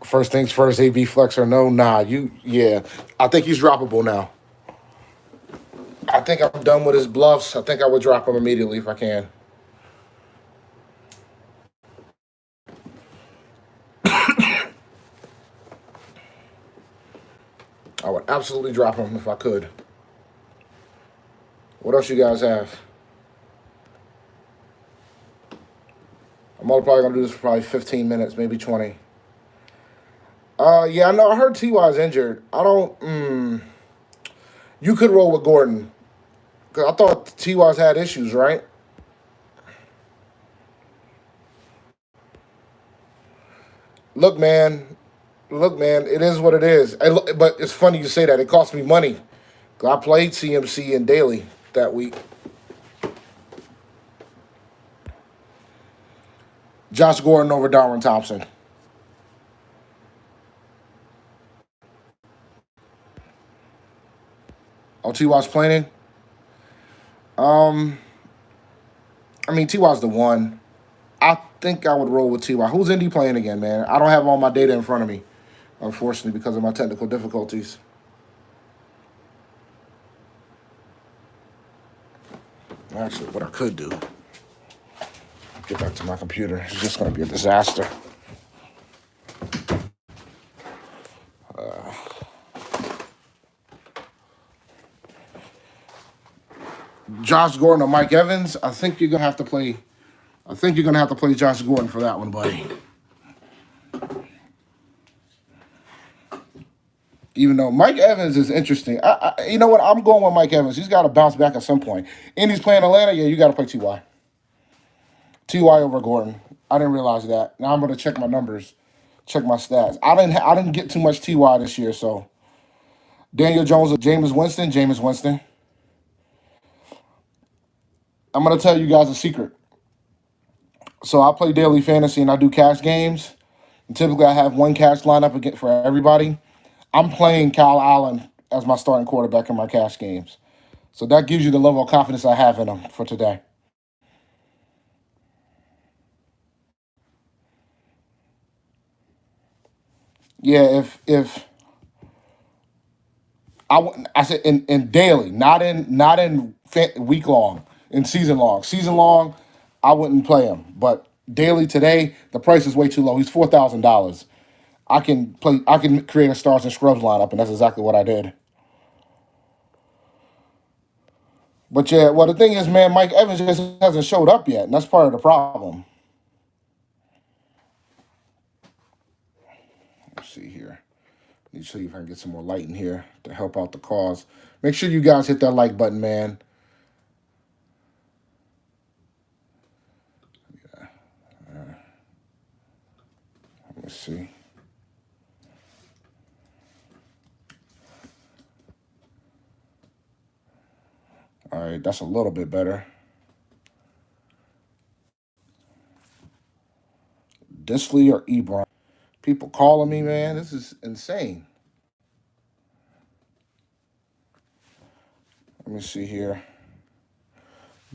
First things first, AB Flex or no? Nah, yeah. I think he's droppable now. I think I'm done with his bluffs. I think I would drop him immediately if I can. I would absolutely drop him if I could. What else you guys have? I'm only probably gonna do this for probably 15 minutes, maybe 20. Yeah, I know. I heard Ty is injured. I don't. You could roll with Gordon because I thought Ty's had issues, right? Look, man. Look, man. It is what it is. But it's funny you say that. It cost me money. I played CMC and Daily that week. Josh Gordon over Darwin Thompson. Oh, Ty's playing. Um, I mean Ty's the one. I think I would roll with Ty. Who's Indy playing again, man? I don't have all my data in front of me, unfortunately, because of my technical difficulties. Actually, what I could do, get back to my computer. It's just going to be a disaster. Josh Gordon or Mike Evans. I think you're gonna have to play. I think you're gonna have to play Josh Gordon for that one, buddy. Even though Mike Evans is interesting, you know what? I'm going with Mike Evans. He's got to bounce back at some point. And he's playing Atlanta. Yeah, you got to play Ty. Ty over Gordon. I didn't realize that. Now I'm gonna check my numbers, check my stats. I didn't get too much Ty this year. So Daniel Jones or Jameis Winston. Jameis Winston. I'm gonna tell you guys a secret. So I play daily fantasy and I do cash games. And typically I have one cash lineup for everybody. I'm playing Kyle Allen as my starting quarterback in my cash games. So that gives you the level of confidence I have in him for today. Yeah, if I said in daily, not in week long, in season long. Season long, I wouldn't play him. But daily today, the price is way too low. He's $4,000. I can play. I can create a stars and scrubs lineup, and that's exactly what I did. But yeah, well, the thing is, man, Mike Evans just hasn't showed up yet, and that's part of the problem. Let's see here. Let me see if I can get some more light in here to help out the cause. Make sure you guys hit that like button, man. Let me see. All right, that's a little bit better. Disley or Ebron? People calling me, man. This is insane. Let me see here.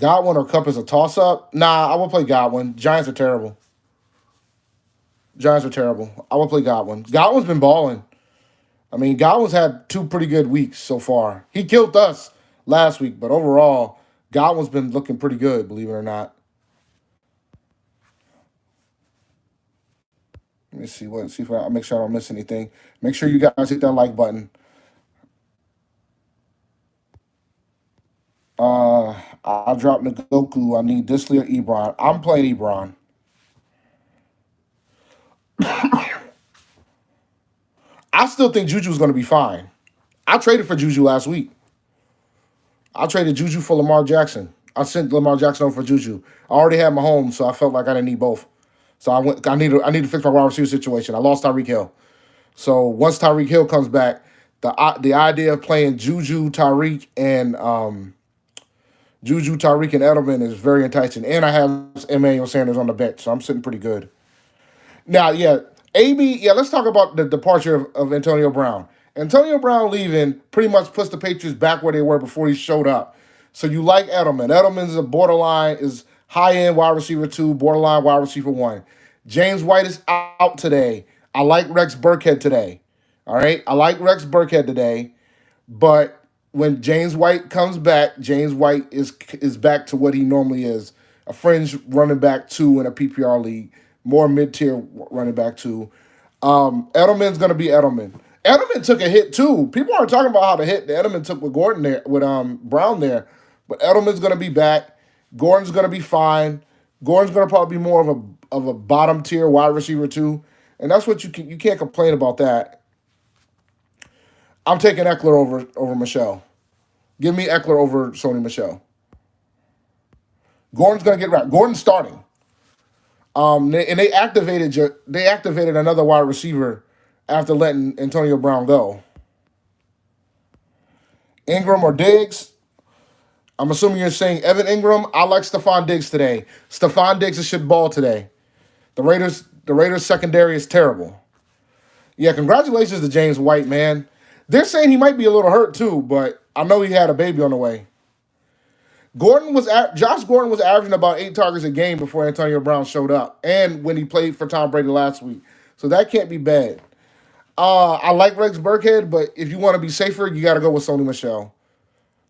Godwin or Cup is a toss up? Nah, I will play Godwin. Giants are terrible. Giants are terrible. I will play Godwin. Godwin's been balling. I mean, Godwin's had two pretty good weeks so far. He killed us last week, but overall, Godwin's been looking pretty good, believe it or not. Let me see if I make sure I don't miss anything. Make sure you guys hit that like button. I'll drop Nagoku. I need Disley or Ebron. I'm playing Ebron. I still think Juju's going to be fine. I traded for Juju last week. I traded Juju for Lamar Jackson. I sent Lamar Jackson over for Juju. I already had Mahomes, so I felt like I didn't need both. So I need to fix my wide receiver situation. I lost Tyreek Hill. So once Tyreek Hill comes back, the idea of playing Juju, Tyreek, and Edelman is very enticing. And I have Emmanuel Sanders on the bench, so I'm sitting pretty good. Now, yeah, AB. Yeah, let's talk about the departure of Antonio Brown. Antonio Brown leaving pretty much puts the Patriots back where they were before he showed up. So you like Edelman. Edelman's a borderline, is high end wide receiver two, borderline wide receiver one. James White is out today. I like Rex Burkhead today. All right, I like Rex Burkhead today. But when James White comes back, James White is back to what he normally is, a fringe running back two in a PPR league, more mid tier running back two. Edelman's gonna be Edelman. Edelman took a hit too. People aren't talking about how the hit that Edelman took with Gordon there, with Brown there, but Edelman's gonna be back. Gordon's gonna be fine. Gordon's gonna probably be more of a bottom tier wide receiver too, and that's what you can't complain about that. I'm taking Eckler over Michelle. Give me Eckler over Sony Michelle. Gordon's gonna get right. Gordon's starting. They activated another wide receiver after letting Antonio Brown go. Ingram or Diggs. I'm assuming you're saying Evan Ingram. I like Stephon Diggs today. Stephon Diggs should ball today. The Raiders secondary is terrible. Yeah, congratulations to James White, man. They're saying he might be a little hurt too, but I know he had a baby on the way. Josh Gordon was averaging about 8 targets a game before Antonio Brown showed up, and when he played for Tom Brady last week, so that can't be bad. I like Rex Burkhead, but if you want to be safer, you got to go with Sony Michelle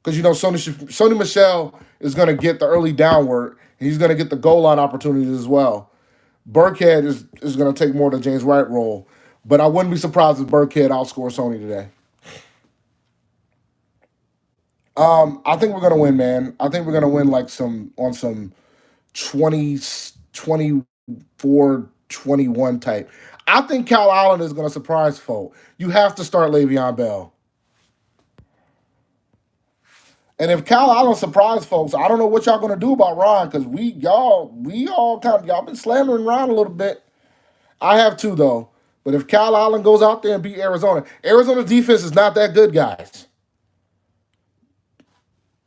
because Sony Michelle is going to get the early downward, and he's going to get the goal line opportunities as well. Burkhead is going to take more of the James White role, but I wouldn't be surprised if Burkhead outscores Sony today. I think we're gonna win, man. I think we're gonna win like some 20, 24, 21 type. I think Cal Allen is gonna surprise folk. You have to start Le'Veon Bell. And if Cal Allen surprise folks, I don't know what y'all gonna do about Ron because we all kind of y'all been slandering Ron a little bit. I have too though. But if Cal Allen goes out there and beat Arizona, Arizona's defense is not that good, guys.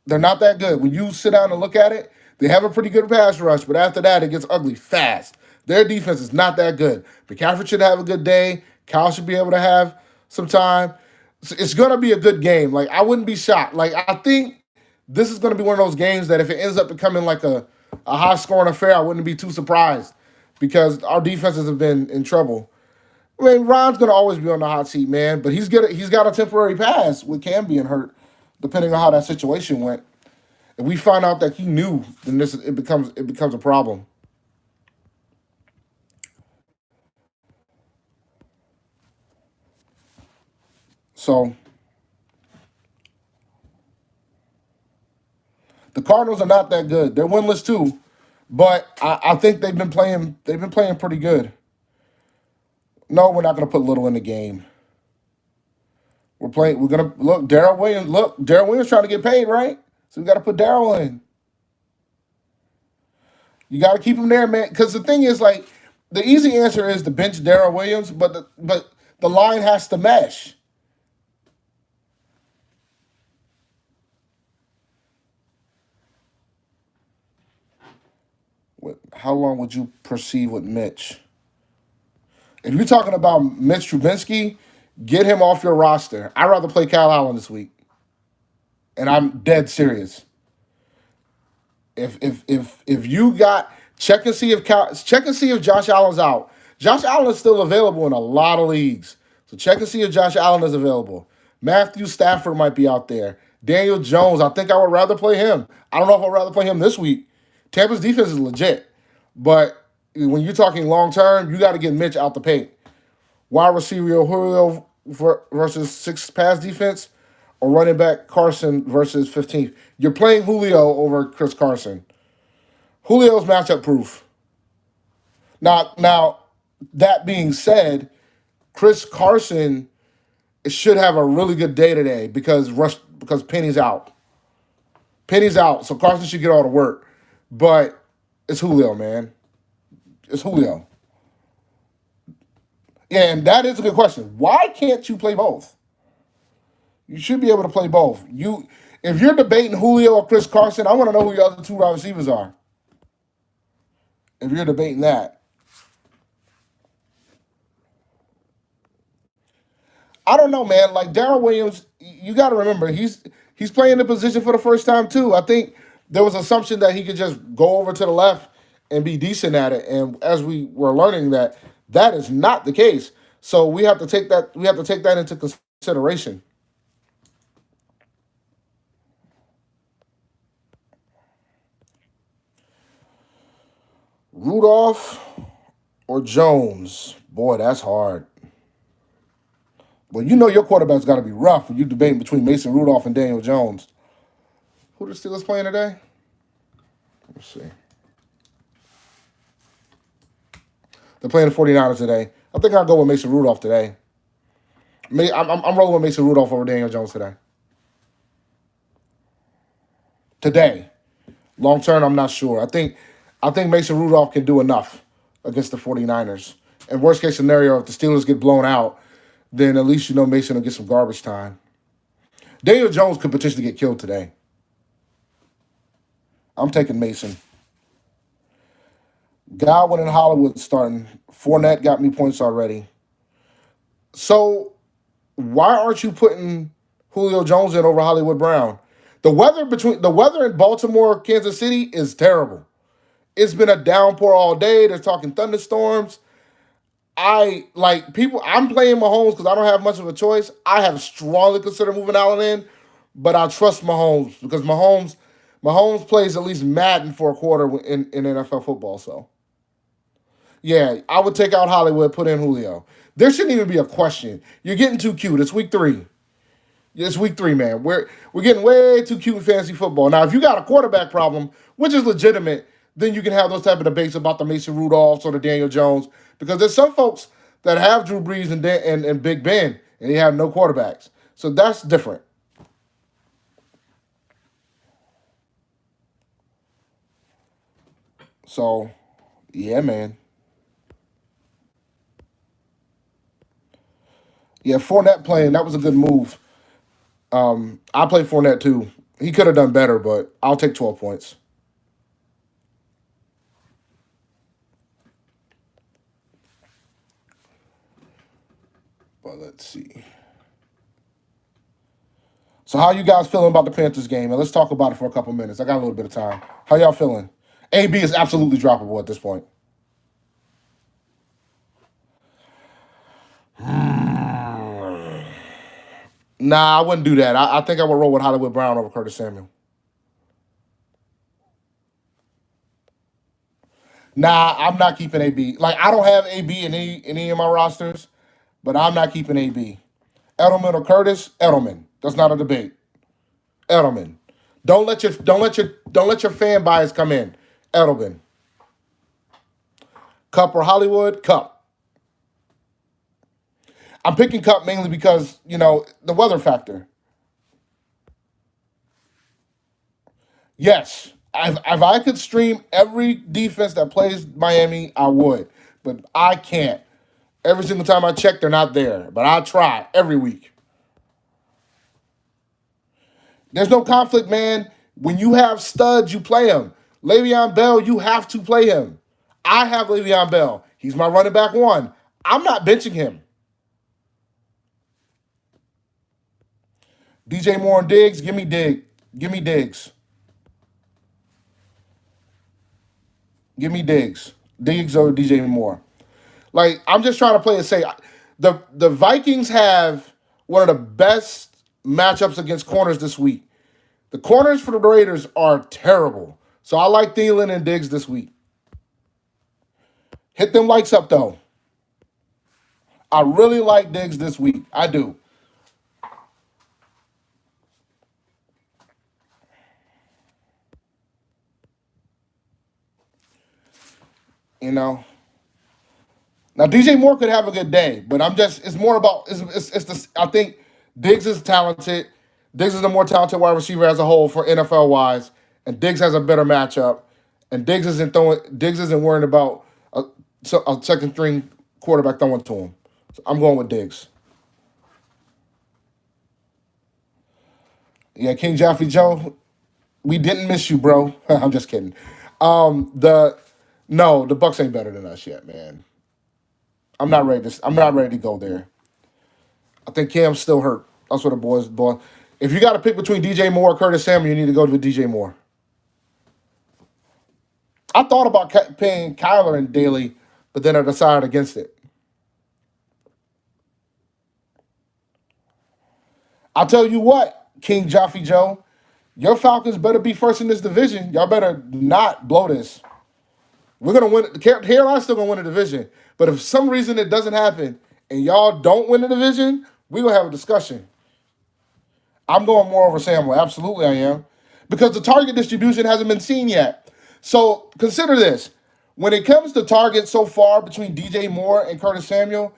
They're not that good. When you sit down and look at it, they have a pretty good pass rush, but after that, it gets ugly fast. Their defense is not that good. McCaffrey should have a good day. Cal should be able to have some time. It's going to be a good game. Like, I wouldn't be shocked. Like, I think this is going to be one of those games that if it ends up becoming like a high-scoring affair, I wouldn't be too surprised because our defenses have been in trouble. I mean, Ron's going to always be on the hot seat, man, but he's got a temporary pass with Cam being hurt, depending on how that situation went. If we find out that he knew, then it becomes a problem. So the Cardinals are not that good. They're winless too, but I think they've been playing. They've been playing pretty good. No, we're not going to put Little in the game. We're playing. We're gonna look. Darrell Williams. Look, Darrell Williams trying to get paid, right? So we got to put Darrell in. You got to keep him there, man. Because the thing is, like, the easy answer is to bench Darrell Williams, but the line has to mesh. How long would you proceed with Mitch? If you're talking about Mitch Trubinsky, get him off your roster. I'd rather play Kyle Allen this week, and I'm dead serious. If you got check and see if Josh Allen's out. Josh Allen is still available in a lot of leagues, so check and see if Josh Allen is available. Matthew Stafford might be out there. Daniel Jones, I think I would rather play him. I don't know if I'd rather play him this week. Tampa's defense is legit, but when you're talking long term, you got to get Mitch out the paint. Wide receiver Julio versus six pass defense, or running back Carson versus 15th. You're playing Julio over Chris Carson. Julio's matchup proof. Now, that being said, Chris Carson should have a really good day today because Penny's out. Penny's out, so Carson should get all the work. But it's Julio, man. It's Julio. Yeah, and that is a good question. Why can't you play both? You should be able to play both. If you're debating Julio or Chris Carson, I want to know who your other two wide receivers are. If you're debating that. I don't know, man. Like Darrell Williams, you got to remember he's playing the position for the first time too. I think there was assumption that he could just go over to the left and be decent at it, and as we were learning that that is not the case. So we have to take that into consideration. Rudolph or Jones? Boy, that's hard. Well, you know your quarterback's got to be rough when you debating between Mason Rudolph and Daniel Jones. Who the Steelers playing today? Let's see. They're playing the 49ers today. I think I'll go with Mason Rudolph today. I'm rolling with Mason Rudolph over Daniel Jones today. Today. Long term, I'm not sure. I think Mason Rudolph can do enough against the 49ers. And worst case scenario, if the Steelers get blown out, then at least you know Mason will get some garbage time. Daniel Jones could potentially get killed today. I'm taking Mason. Godwin and Hollywood starting. Fournette got me points already. So why aren't you putting Julio Jones in over Hollywood Brown? The weather in Baltimore, Kansas City is terrible. It's been a downpour all day. They're talking thunderstorms. I like people. I'm playing Mahomes because I don't have much of a choice. I have strongly considered moving Allen in, but I trust Mahomes because Mahomes plays at least Madden for a quarter in NFL football. So yeah, I would take out Hollywood, put in Julio. There shouldn't even be a question. You're getting too cute. It's week 3. It's week 3, man. We're getting way too cute in fantasy football. Now, if you got a quarterback problem, which is legitimate, then you can have those type of debates about the Mason Rudolphs or the Daniel Jones. Because there's some folks that have Drew Brees and Big Ben, and they have no quarterbacks. So that's different. So, yeah, man. Yeah, Fournette playing, that was a good move. I played Fournette too. He could have done better, but I'll take 12 points. But let's see. So how you guys feeling about the Panthers game? And let's talk about it for a couple minutes. I got a little bit of time. How y'all feeling? AB is absolutely droppable at this point. Nah, I wouldn't do that. I think I would roll with Hollywood Brown over Curtis Samuel. Nah, I'm not keeping AB. Like I don't have AB in any of my rosters, but I'm not keeping AB. Edelman or Curtis? Edelman. That's not a debate. Edelman. Don't let your fan bias come in. Edelman. Cup or Hollywood? Cup. I'm picking Cup mainly because, the weather factor. Yes. If I could stream every defense that plays Miami, I would. But I can't. Every single time I check, they're not there. But I try every week. There's no conflict, man. When you have studs, you play him. Le'Veon Bell, you have to play him. I have Le'Veon Bell. He's my running back 1. I'm not benching him. DJ Moore and Diggs, give me Diggs. Give me Diggs. Give me Diggs. Diggs or DJ Moore. Like, I'm just trying to play it safe. The Vikings have one of the best matchups against corners this week. The corners for the Raiders are terrible. So I like Thielen and Diggs this week. Hit them likes up, though. I really like Diggs this week. I do. You know. Now DJ Moore could have a good day, but it's more about it's the I think Diggs is talented. Diggs is the more talented wide receiver as a whole for NFL wise, and Diggs has a better matchup. And Diggs isn't worrying about a second string quarterback throwing to him. So I'm going with Diggs. Yeah, King Jaffe Joe, we didn't miss you, bro. I'm just kidding. The No, the Bucks ain't better than us yet, man. I'm not ready to go there. I think Cam's still hurt. That's what the boy. If you got to pick between DJ Moore or Curtis Samuel, you need to go to DJ Moore. I thought about paying Kyler and Daly, but then I decided against it. I'll tell you what, King Jaffe Joe, your Falcons better be first in this division. Y'all better not blow this. We're gonna win. Carolina's still gonna win the division, but if for some reason it doesn't happen and y'all don't win the division, we're gonna have a discussion. I'm going more over Samuel. Absolutely, I am, because the target distribution hasn't been seen yet. So consider this: when it comes to targets so far between DJ Moore and Curtis Samuel,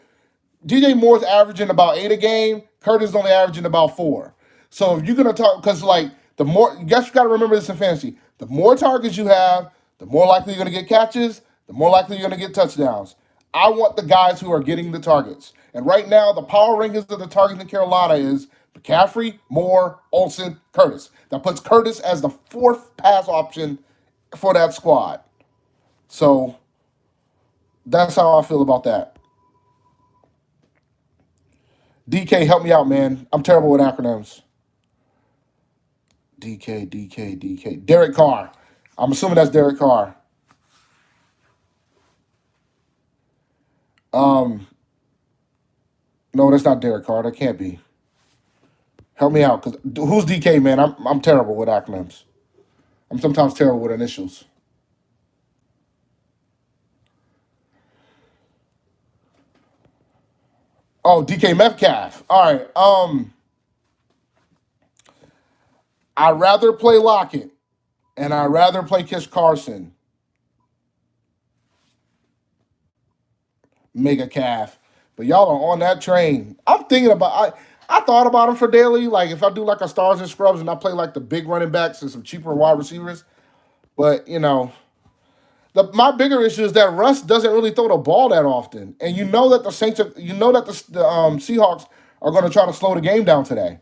DJ Moore's averaging about 8 a game. Curtis is only averaging about 4. So if you're gonna talk, because like the more, you guys got to remember this in fantasy: the more targets you have, the more likely you're gonna get catches, the more likely you're gonna get touchdowns. I want the guys who are getting the targets. And right now, the power rankings of the targets in Carolina is McCaffrey, Moore, Olsen, Curtis. That puts Curtis as the 4th pass option for that squad. So that's how I feel about that. DK, help me out, man. I'm terrible with acronyms. DK. Derek Carr. I'm assuming that's Derek Carr. Um, no, that's not Derek Carr. That can't be. Help me out, cause who's DK, man? I'm terrible with acronyms. I'm sometimes terrible with initials. Oh, DK Metcalf. All right. I'd rather play Lockett and I'd rather play Kish Carson. Mega calf. But y'all are on that train. I'm thinking about I thought about him for daily. Like if I do like a stars and scrubs and I play like the big running backs and some cheaper wide receivers. But my bigger issue is that Russ doesn't really throw the ball that often. And you know that the Saints you know that the Seahawks are going to try to slow the game down today.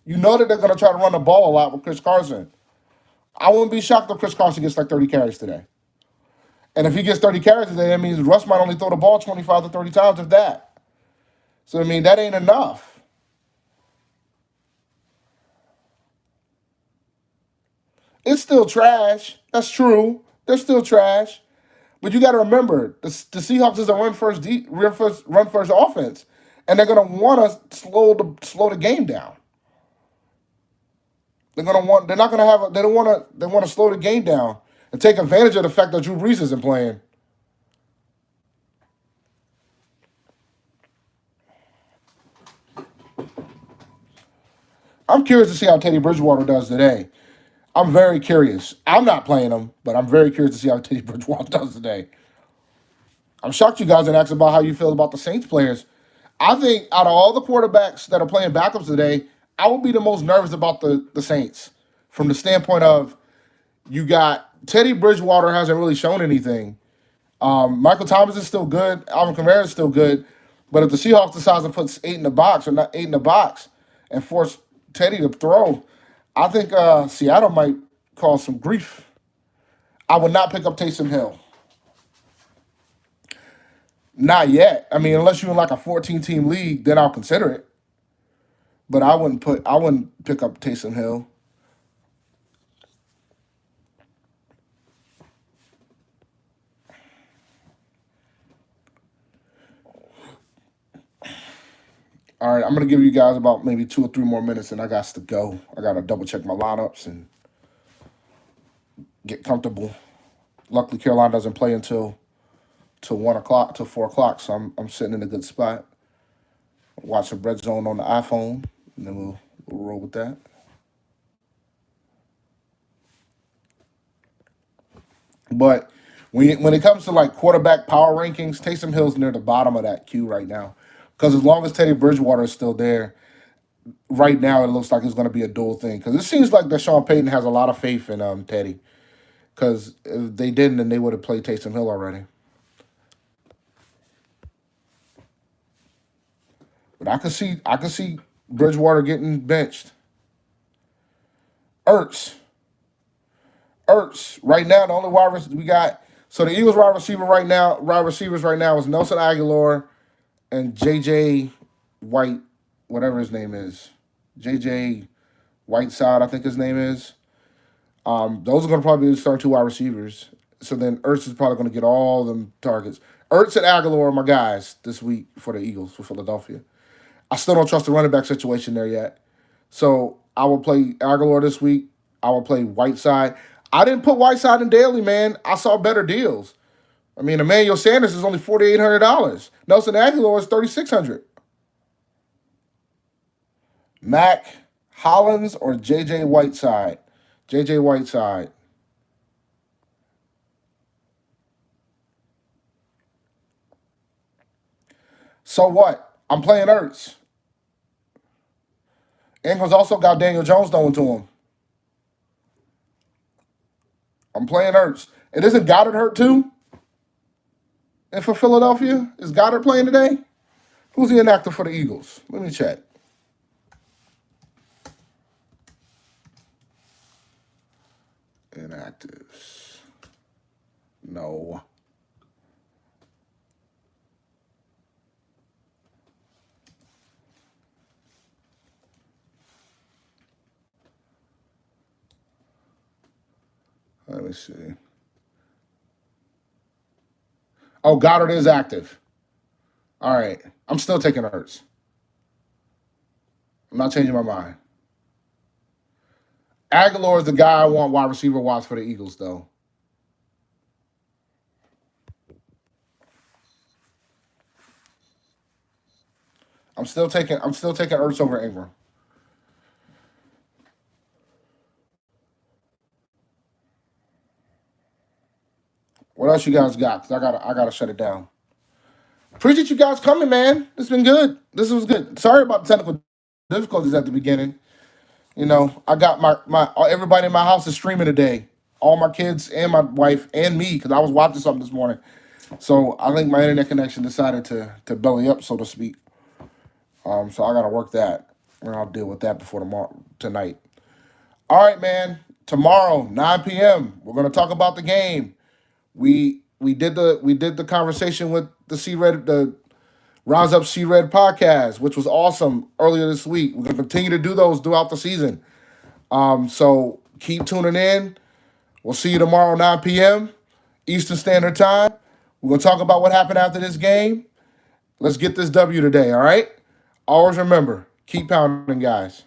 You know that they're going to try to run the ball a lot with Chris Carson. I wouldn't be shocked if Chris Carson gets like 30 carries today. And if he gets 30 carries today, that means Russ might only throw the ball 25 to 30 times, if that. So, I mean, that ain't enough. It's still trash. That's true. They're still trash. But you got to remember, the Seahawks is a run first offense, and they're going to want to slow the game down. They're not going to have they want to slow the game down and take advantage of the fact that Drew Brees isn't playing. I'm curious to see how Teddy Bridgewater does today. I'm very curious. I'm not playing him, but I'm very curious to see how Teddy Bridgewater does today. I'm shocked you guys didn't ask about how you feel about the Saints players. I think out of all the quarterbacks that are playing backups today, I would be the most nervous about the Saints from the standpoint of you got Teddy Bridgewater hasn't really shown anything. Michael Thomas is still good. Alvin Kamara is still good. But if the Seahawks decide to put 8 in the box or not 8 in the box and force Teddy to throw, I think Seattle might cause some grief. I would not pick up Taysom Hill. Not yet. I mean, unless you're in like a 14-team league, then I'll consider it. But I wouldn't pick up Taysom Hill. All right, I'm gonna give you guys about maybe 2 or 3 more minutes, and I got to go. I gotta double check my lineups and get comfortable. Luckily, Carolina doesn't play until 1 o'clock, till 4 o'clock, so I'm sitting in a good spot. Watch the Red Zone on the iPhone, and then we'll roll with that. But when it comes to like quarterback power rankings, Taysom Hill's near the bottom of that queue right now. Because as long as Teddy Bridgewater is still there, right now it looks like it's going to be a dual thing. Because it seems like that Sean Payton has a lot of faith in Teddy. Because if they didn't, then they would have played Taysom Hill already. But I could see Bridgewater getting benched. Ertz. Right now, the only wide receiver we got. So the Eagles wide receivers right now is Nelson Aguilar and J.J. White whatever his name is, JJ Whiteside, I think his name is. Those are going to probably be the starting two wide receivers. So then Ertz is probably going to get all them targets. Ertz and Aguilar are my guys this week for the Eagles, for Philadelphia. I still don't trust the running back situation there yet. So I will play Aguilar this week. I will play Whiteside. I didn't put Whiteside in daily, man. I saw better deals. I mean, Emmanuel Sanders is only $4,800. Nelson Aguilar is $3,600. Mac Hollins or JJ Whiteside? JJ Whiteside. So what? I'm playing Ertz. Ingram's also got Daniel Jones throwing to him. I'm playing Ertz. And isn't Goddard hurt too? And for Philadelphia? Is Goddard playing today? Who's the inactive for the Eagles? Let me check. Inactives. No. Let me see. Oh, Goddard is active. All right. I'm still taking Ertz. I'm not changing my mind. Aguilar is the guy I want wide receiver wise for the Eagles, though. I'm still taking Ertz over Ingram. What else you guys got? 'Cause I gotta shut it down. Appreciate you guys coming, man. It's been good. This was good. Sorry about the technical difficulties at the beginning. I got my everybody in my house is streaming today. All my kids and my wife and me, because I was watching something this morning. So I think my internet connection decided to belly up, so to speak. So I gotta work that, and I'll deal with that before tomorrow tonight. All right, man. Tomorrow, 9 p.m. We're gonna talk about the game. We did the conversation with the Rounds Up C Red podcast, which was awesome earlier this week. We're gonna continue to do those throughout the season. So keep tuning in. We'll see you tomorrow, 9 p.m. Eastern Standard Time. We're gonna talk about what happened after this game. Let's get this W today, all right? Always remember, keep pounding, guys.